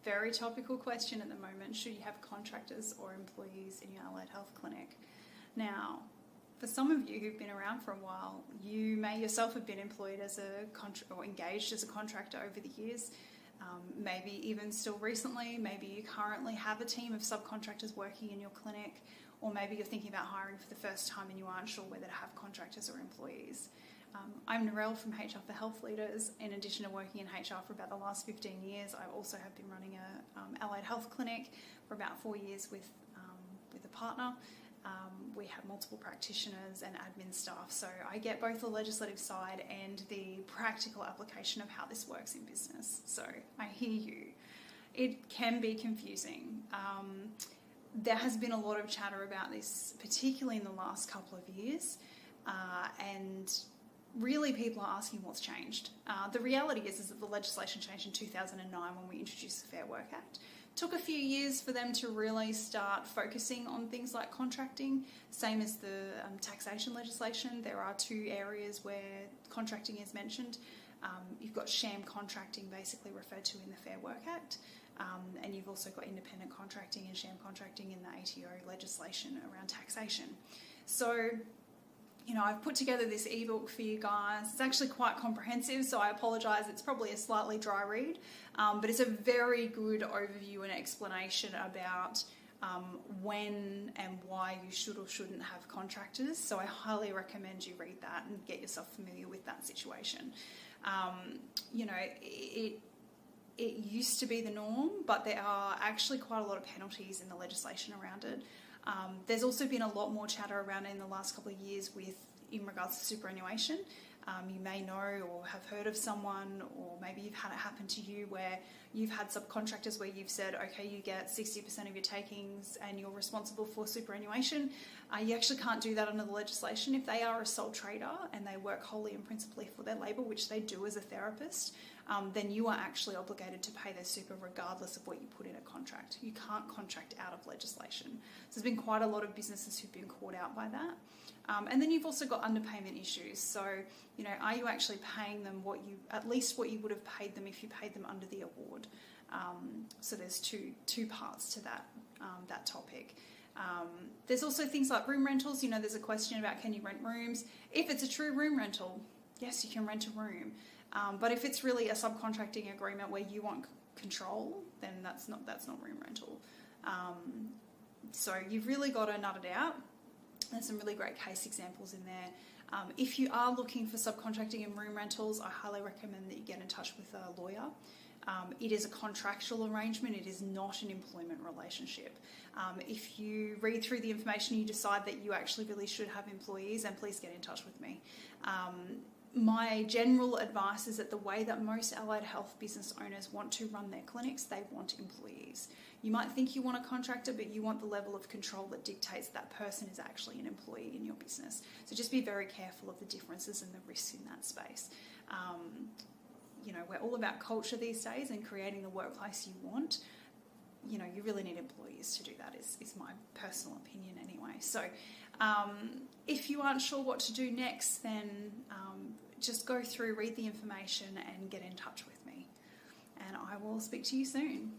Very topical question at the moment. Should you have contractors or employees in your allied health clinic? Now, for some of you who've been around for a while, you may yourself have been employed as or engaged as a contractor over the years. Maybe even still recently, maybe you currently have a team of subcontractors working in your clinic, or maybe you're thinking about hiring for the first time and you aren't sure whether to have contractors or employees. I'm Narelle from HR for Health Leaders. In addition to working in HR for about the last 15 years, I also have been running a allied health clinic for about 4 years with a partner. We have multiple practitioners and admin staff, so I get both the legislative side and the practical application of how this works in business. So I hear you. It can be confusing. There has been a lot of chatter about this, particularly in the last couple of years, and really people are asking what's changed. The reality is that the legislation changed in 2009 when we introduced the Fair Work Act. Took a few years for them to really start focusing on things like contracting, same as the taxation legislation. There are 2 areas where contracting is mentioned. You've got sham contracting, basically referred to in the Fair Work Act, and you've also got independent contracting and sham contracting in the ATO legislation around taxation. So, I've put together this ebook for you guys. It's actually quite comprehensive, so I apologise. It's probably a slightly dry read, but it's a very good overview and explanation about when and why you should or shouldn't have contractors. So I highly recommend you read that and get yourself familiar with that situation. It used to be the norm, but there are actually quite a lot of penalties in the legislation around it. There's also been a lot more chatter around it in the last couple of years in regards to superannuation. You may know or have heard of someone, or maybe you've had it happen to you, where you've had subcontractors where you've said, okay, you get 60% of your takings and you're responsible for superannuation. You actually can't do that under the legislation. If they are a sole trader and they work wholly and principally for their labour, which they do as a therapist, then you are actually obligated to pay their super regardless of what you put in a contract. You can't contract out of legislation. So there's been quite a lot of businesses who've been caught out by that. And then you've also got underpayment issues. So, are you actually paying them at least what you would have paid them if you paid them under the award? So there's two parts to that topic. There's also things like room rentals. There's a question about, can you rent rooms? If it's a true room rental, yes, you can rent a room. But if it's really a subcontracting agreement where you want control, then that's not room rental. So you've really got to nut it out. There's some really great case examples in there. If you are looking for subcontracting and room rentals, I highly recommend that you get in touch with a lawyer. It is a contractual arrangement. It is not an employment relationship. If you read through the information, you decide that you actually really should have employees, then please get in touch with me. My general advice is that the way that most allied health business owners want to run their clinics, they want employees. You might think you want a contractor, but you want the level of control that dictates that person is actually an employee in your business. So just be very careful of the differences and the risks in that space. We're all about culture these days and creating the workplace you want. You really need employees to do that, is my personal opinion anyway. So if you aren't sure what to do next, then just go through, read the information and get in touch with me. And I will speak to you soon.